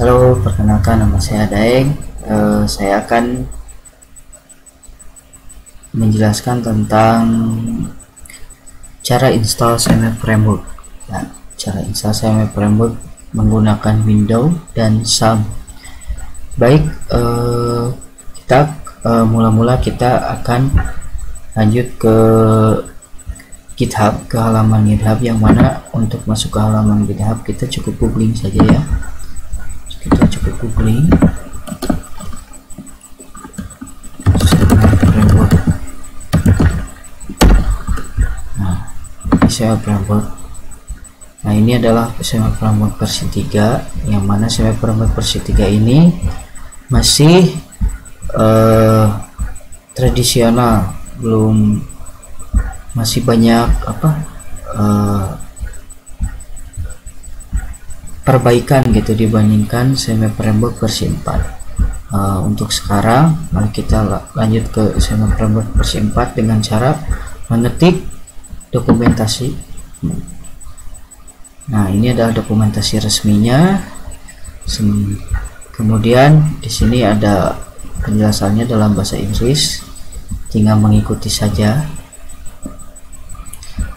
Halo, perkenalkan nama saya Daeng. Saya akan menjelaskan tentang cara install CMake Framework. Nah, cara install CMake Framework menggunakan Windows dan SAM. Baik, kita mula-mula kita akan lanjut ke GitHub, ke halaman GitHub, yang mana untuk masuk ke halaman GitHub kita cukup googling saja ya. Kita cukup googling framework. Nah, CMake Framework. Nah, ini adalah CMake Framework versi 3, yang mana CMake Framework versi 3 ini masih tradisional, masih banyak perbaikan gitu dibandingkan CMake Framework versi 4. Untuk sekarang mari kita lanjut ke CMake Framework versi 4 dengan cara mengetik dokumentasi. Nah, ini adalah dokumentasi resminya. Kemudian di sini ada penjelasannya dalam bahasa Inggris, tinggal mengikuti saja.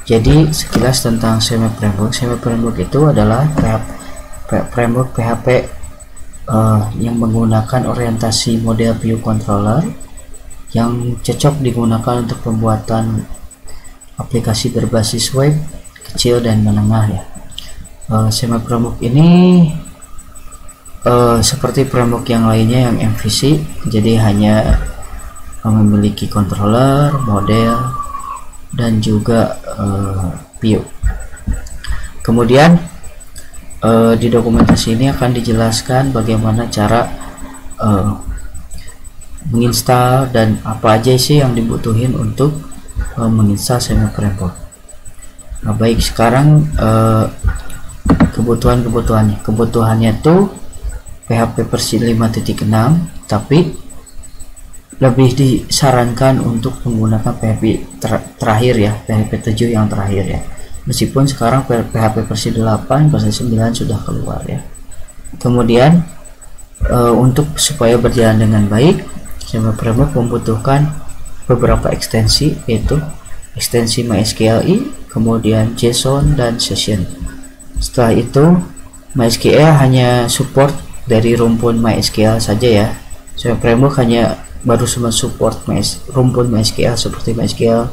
Jadi sekilas tentang CMake Framework. CMake Framework itu adalah framework PHP yang menggunakan orientasi model view controller yang cocok digunakan untuk pembuatan aplikasi berbasis web kecil dan menengah ya. CMake Framework ini seperti framework yang lainnya yang MVC, jadi hanya memiliki controller, model, dan juga view. Kemudian di dokumentasi ini akan dijelaskan bagaimana cara menginstal dan apa aja sih yang dibutuhin untuk menginstal CMake Framework. Nah, baik, sekarang kebutuhannya tuh PHP versi 5.6, tapi lebih disarankan untuk menggunakan PHP terakhir ya, PHP 7 yang terakhir ya. Meskipun sekarang PHP versi 8, versi 9 sudah keluar ya. Kemudian untuk supaya berjalan dengan baik, CMake Framework membutuhkan beberapa ekstensi, yaitu ekstensi MySQLi, kemudian JSON dan Session. Setelah itu MySQL hanya support dari rumpun MySQL saja ya. CMake Framework hanya baru support rumpun MySQL seperti MySQL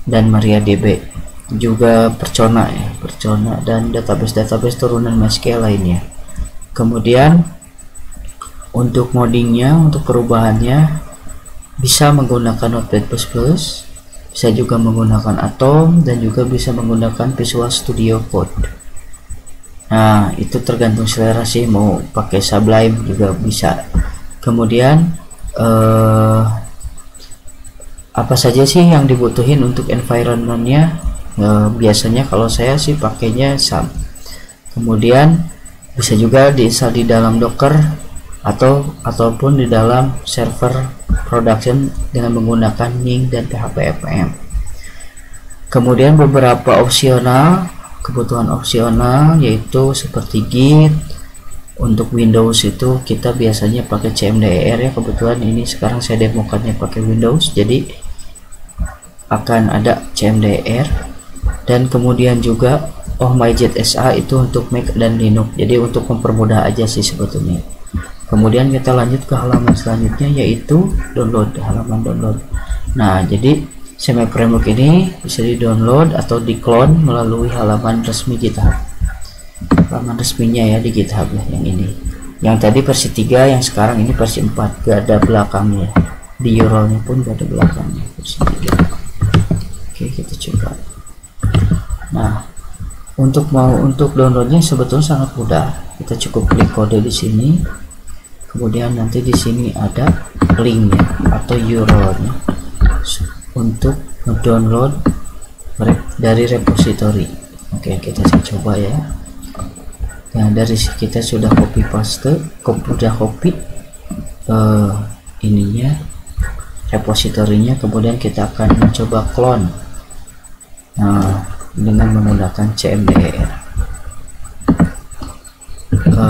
dan MariaDB, juga Percona ya, Percona dan database turunan MySQL lainnya. Kemudian untuk moddingnya, untuk perubahannya bisa menggunakan Notepad++, bisa juga menggunakan Atom, dan juga bisa menggunakan Visual Studio Code. Nah, itu tergantung selera sih, mau pakai Sublime juga bisa. Kemudian apa saja sih yang dibutuhin untuk environmentnya? Biasanya kalau saya sih pakainya SAM. Kemudian bisa juga diinstal di dalam Docker ataupun di dalam server production dengan menggunakan Ning dan PHP-FM. Kemudian beberapa kebutuhan opsional yaitu seperti Git. Untuk Windows itu kita biasanya pakai CMDR ya. Kebetulan ini sekarang saya demokannya pakai Windows, jadi akan ada CMDR. Dan kemudian juga MyJetSA itu untuk Mac dan Linux, jadi untuk mempermudah aja sih sebetulnya. Kemudian kita lanjut ke halaman selanjutnya, yaitu download, halaman download. Nah, jadi CMake Framework ini bisa di download atau di clone melalui halaman resmi GitHub. Halaman resminya ya di GitHub ya, yang ini. Yang tadi versi 3, yang sekarang ini versi 4, gak ada belakangnya. Di URL-nya pun gak ada belakangnya, versi 3. Oke, kita coba. Nah, untuk downloadnya sebetulnya sangat mudah. Kita cukup klik kode di sini. Kemudian nanti di sini ada linknya atau URL-nya untuk mendownload dari repository. Oke, kita coba ya. Nah, dari kita sudah copy ininya, repositorinya. Kemudian kita akan mencoba clone dengan menggunakan CMDR.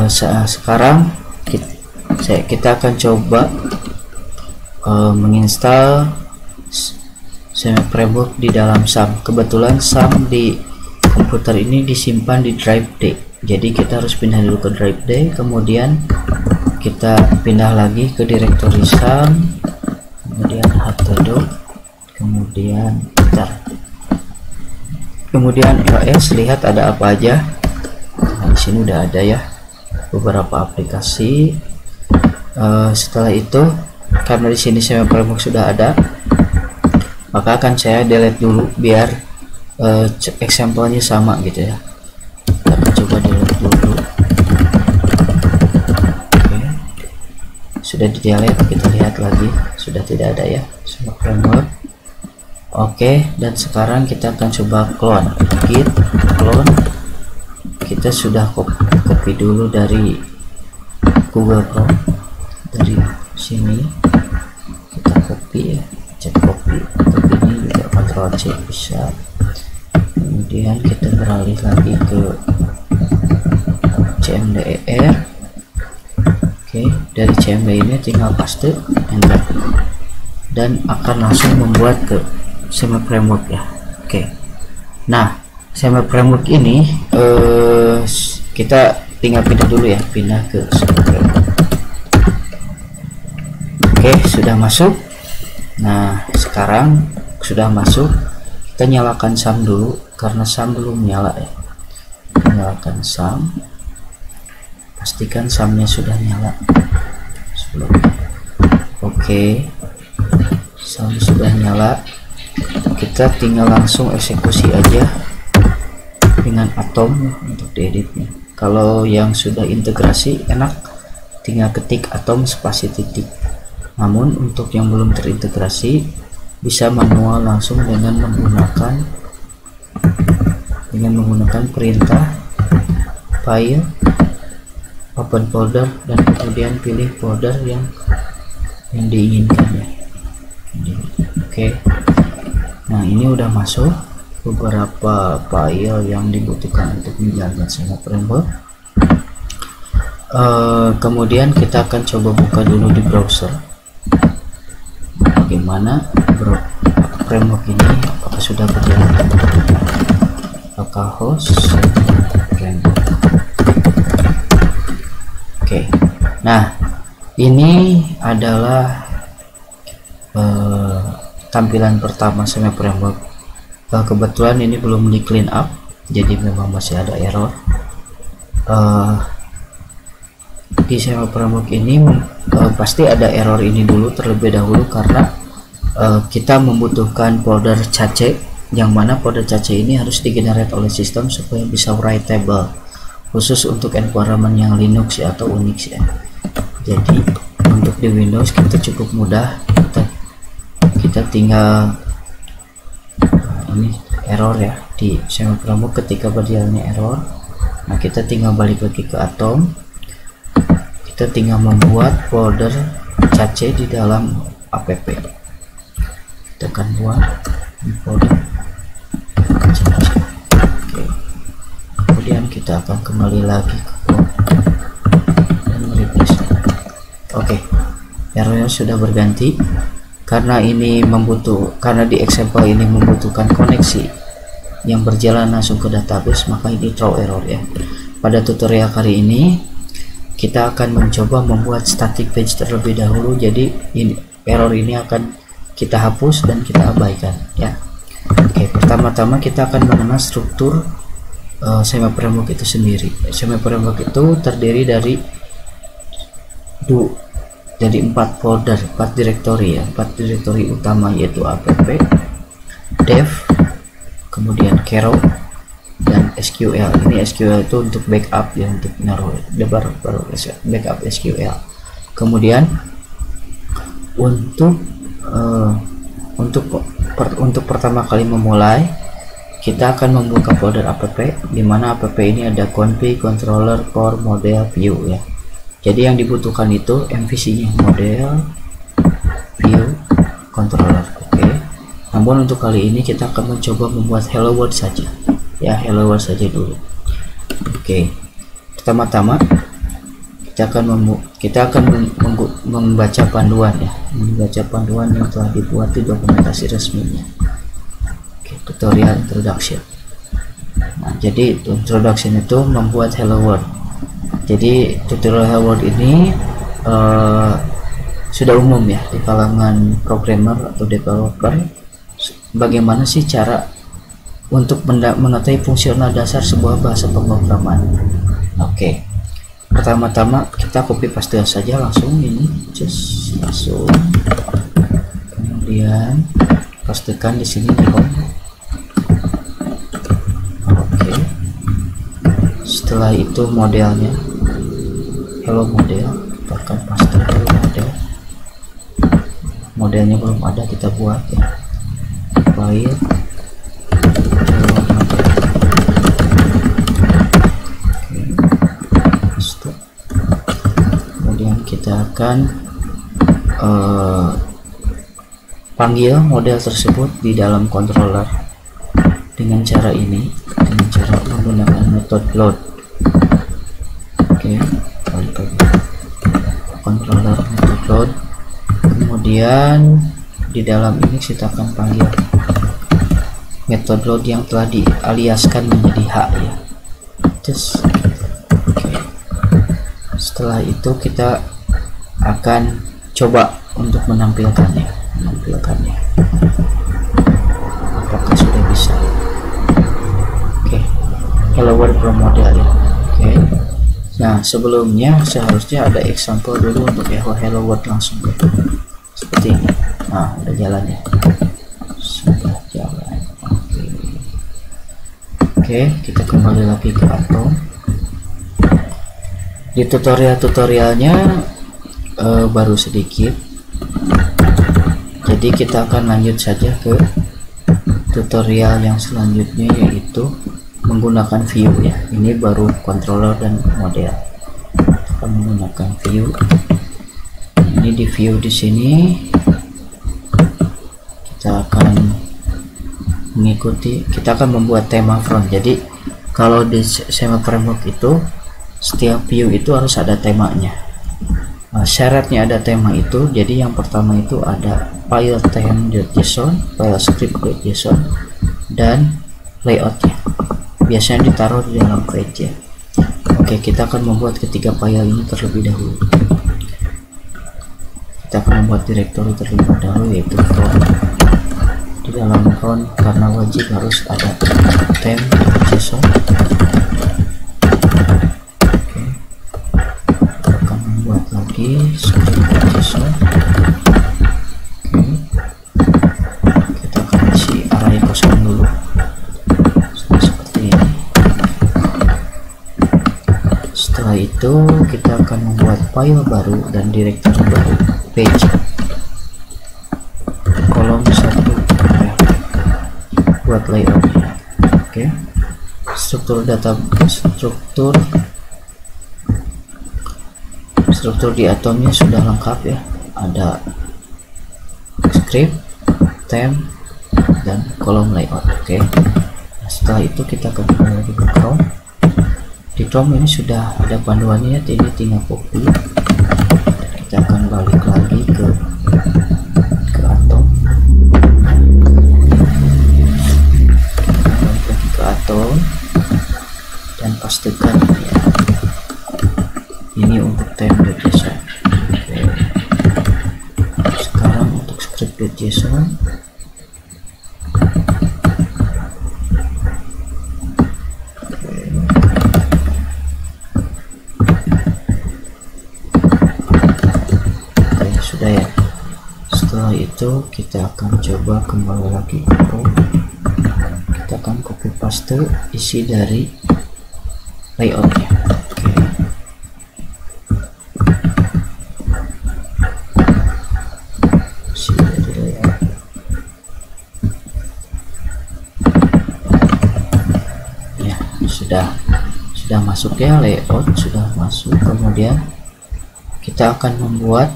sekarang kita akan coba menginstal SEMA Framework di dalam SAM. Kebetulan SAM di komputer ini disimpan di drive D, jadi kita harus pindah dulu ke drive D, kemudian kita pindah lagi ke direktori SAM, kemudian htdoc, kemudian ls, lihat ada apa aja. Nah, di sini udah ada ya beberapa aplikasi. Setelah itu, karena di sini SEMA Framework sudah ada, maka akan saya delete dulu biar example-nya sama gitu ya. Kita coba delete dulu. Oke. Sudah di delete, kita lihat lagi sudah tidak ada ya SEMA Framework. Oke, dan sekarang kita akan coba clone. Git clone. Kita sudah copy dulu dari Google Chrome, dari sini kita copy ya, cek copy ini juga Ctrl C bisa. Kemudian kita beralih lagi ke cmder. Oke, dari cmd ini tinggal paste enter dan akan langsung membuat ke SEMA Framework ya. Oke, nah SEMA Framework ini kita tinggal pindah dulu ya, pindah ke SEMA Framework. Oke, sudah masuk. Nah, sekarang sudah masuk, kita nyalakan SAM dulu karena SAM belum nyala ya. Nyalakan SAM, pastikan SAM-nya sudah nyala sebelum. Oke, SAM sudah nyala, kita tinggal langsung eksekusi aja dengan Atom untuk dieditnya. Kalau yang sudah integrasi enak, tinggal ketik Atom spasi titik. Namun untuk yang belum terintegrasi, bisa manual langsung dengan menggunakan perintah file, open folder, dan kemudian pilih folder yang diinginkan ya. Oke. Nah, ini udah masuk beberapa file yang dibutuhkan untuk menjalankan SEMA Framework. Kemudian kita akan coba buka dulu di browser bagaimana framework ini, apakah sudah berjalan, apakah host framework. Oke, nah ini adalah tampilan pertama SEMA Framework. Kebetulan ini belum di clean up, jadi memang masih ada error. Di SEMA Framework ini pasti ada error ini dulu terlebih dahulu karena kita membutuhkan folder cache, yang mana folder cache ini harus digenerate oleh sistem supaya bisa writable, khusus untuk environment yang Linux ya, atau Unix ya. Jadi untuk di Windows kita cukup mudah, kita tinggal ini error ya di SEMA Framework ketika berjalannya error. Nah, kita tinggal balik lagi ke Atom, kita tinggal membuat folder cache di dalam app, tekan buat di folder cache. Oke. Kemudian kita akan kembali lagi ke code dan replace. Oke, errornya sudah berganti karena di example ini membutuhkan koneksi yang berjalan langsung ke database, maka ini throw error ya. Pada tutorial kali ini kita akan mencoba membuat static page terlebih dahulu, jadi ini error ini akan kita hapus dan kita abaikan ya. Oke, pertama-tama kita akan mengenal struktur SEMA Framework itu sendiri. SEMA Framework itu terdiri dari 4 folder, 4 direktori ya, 4 direktori utama, yaitu app, dev, kemudian Kero, dan SQL. Ini SQL itu untuk backup ya, untuk naruh baru backup SQL. Kemudian untuk pertama kali memulai, kita akan membuka folder app, di mana app ini ada config, controller, core, model, view ya. Jadi yang dibutuhkan itu MVC nya, model, view, controller. Oke. Namun untuk kali ini kita akan mencoba membuat hello world saja ya, hello world saja dulu. Oke, pertama-tama kita akan membaca panduan ya, membaca panduan yang telah dibuat di dokumentasi resminya. Tutorial introduction. Nah, jadi introduction itu membuat hello world. Jadi tutorial hello world ini sudah umum ya di kalangan programmer atau developer. Bagaimana sih cara untuk mengetahui fungsional dasar sebuah bahasa pemrograman? Oke. Pertama-tama kita copy paste saja langsung ini, just langsung. Kemudian pastekan di sini di home. Oke. Setelah itu modelnya, hello model, kita akan paste hello model. Modelnya belum ada, kita buat ya. File kita akan panggil model tersebut di dalam controller dengan cara ini, dengan cara menggunakan metode load. Oke, balik lagi controller metode load. Kemudian di dalam ini kita akan panggil metode load yang telah dialiaskan menjadi H ya. Terus setelah itu kita akan coba untuk menampilkannya. Apakah sudah bisa? Oke, hello world from model ya. Oke. Nah, sebelumnya seharusnya ada example dulu untuk hello world langsung ya. Seperti ini. Nah, udah jalan ya. Sudah jalan. Oke, kita kembali lagi ke Atom. Di tutorialnya baru sedikit, jadi kita akan lanjut saja ke tutorial yang selanjutnya, yaitu menggunakan view ya. Ini baru controller dan model. Kita akan menggunakan view. Ini di view di sini kita akan mengikuti, kita akan membuat tema front. Jadi kalau di Semel Framework itu setiap view itu harus ada temanya. Syaratnya ada tema itu, jadi yang pertama itu ada file theme.json, file script.json, dan layoutnya. Biasanya ditaruh di dalam page ya. Oke, kita akan membuat ketiga file ini terlebih dahulu. Kita akan membuat direktori terlebih dahulu, yaitu front. Di dalam front karena wajib harus ada theme.json. Lagi script.json. Kita akan isi array kosong dulu seperti ini. Setelah itu kita akan membuat file baru dan direktori baru, page kolom 1 ya, buat layoutnya. Oke, struktur data, struktur di Atomnya sudah lengkap ya, ada script, theme, dan kolom layout. Oke. Nah, setelah itu kita kembali lagi ke Chrome. Di Chrome ini sudah ada panduannya, jadi tinggal copy. Kita akan balik lagi ke Atom. Balik lagi ke Atom dan pastikan ya. Ini untuk theme.json. Sekarang untuk script.json. Sudah ya. Setelah itu kita akan coba kembali lagi ke Chrome. Kita akan copy paste isi dari layoutnya. Sudah masuk ya, layout sudah masuk. Kemudian kita akan membuat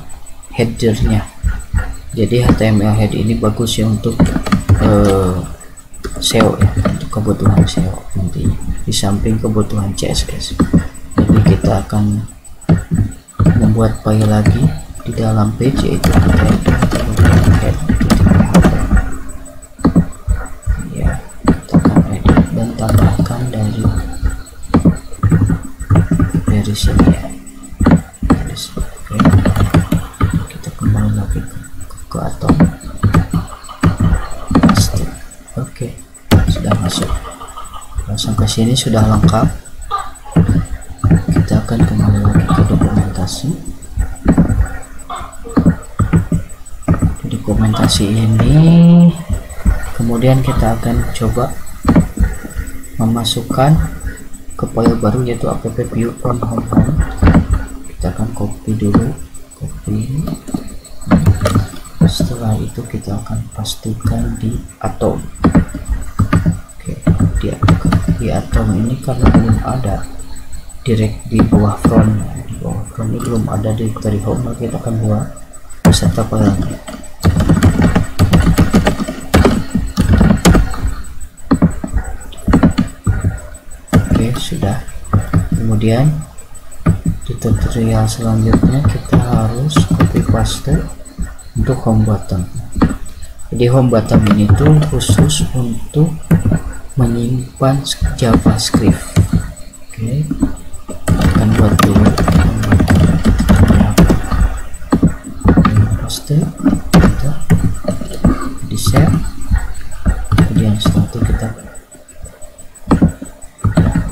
headernya. Jadi HTML head ini bagus ya untuk SEO ya, untuk kebutuhan SEO nanti di samping kebutuhan CSS. terlebih kita akan membuat file lagi di dalam page, yaitu head ya, kita akan edit dan tambahkan dari sini ya. Oke, kita kembali lagi ke atom, paste. Oke, sudah masuk. Langsung ke sini sudah lengkap. Kita akan kembali lagi ke dokumentasi. Di dokumentasi ini kemudian kita akan coba memasukkan ke file baru, yaitu app view from home. Kita akan copy dulu, setelah itu kita akan pastikan di atom. Oke, di atom ini karena belum ada direct di bawah front ini belum ada directory home, maka kita akan buat beserta filenya. Oke, sudah. Kemudian di tutorial selanjutnya kita harus copy paste untuk home button. Jadi home button ini tuh khusus untuk menyimpan JavaScript. Oke, akan buat dulu paste, kita di save, kemudian setelah itu kita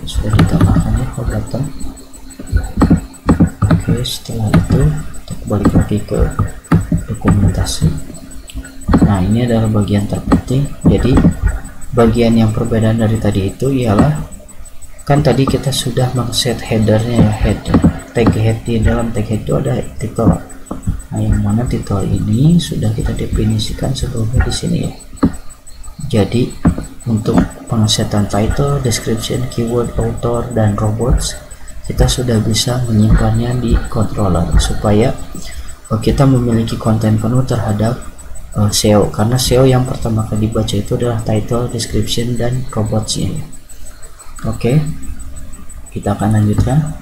sudah ditambahkan ya home button. Oke, setelah itu kita balik lagi ke dokumentasi. Nah, ini adalah bagian terpenting. Jadi bagian yang perbedaan dari tadi itu ialah, kan tadi kita sudah mengset headernya ya, tag head. Di dalam tag head itu ada title. Nah, yang mana title ini sudah kita definisikan sebelumnya di sini ya. Jadi untuk pengsetan title, description, keyword, author, dan robots kita sudah bisa menyimpannya di controller supaya kita memiliki konten penuh terhadap SEO, karena SEO yang pertama kali dibaca itu adalah title, description, dan robotsnya. Oke, kita akan lanjutkan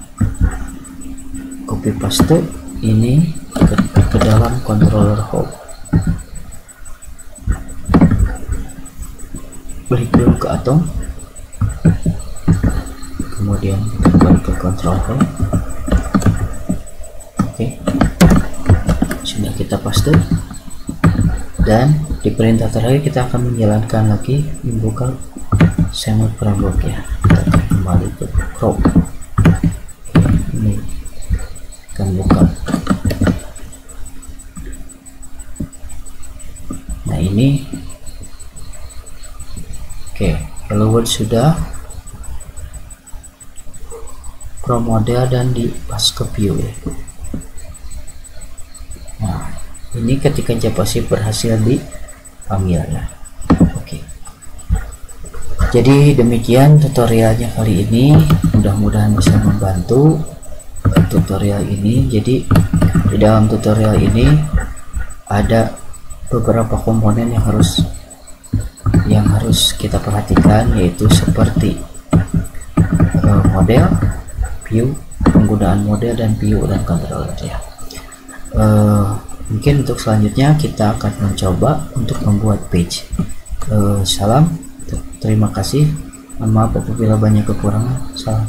copy paste ini ke dalam controller home. Balik dulu ke atom, kemudian kembali ke control home. Oke, sudah kita paste, dan di perintah terakhir kita akan menjalankan lagi membuka semut framework ya. Kita akan kembali ke Chrome. Ini akan buka. Nah, ini oke, hello world sudah, Chrome model, dan di pas ke view ya. Nah, ini ketika JavaScript berhasil dipanggil ya. Oke, jadi demikian tutorialnya kali ini, mudah-mudahan bisa membantu tutorial ini. Jadi di dalam tutorial ini ada beberapa komponen yang harus kita perhatikan, yaitu seperti model, view, penggunaan model dan view dan controller ya. Mungkin untuk selanjutnya kita akan mencoba untuk membuat page. Salam, terima kasih, maaf apabila banyak kekurangan. Salam.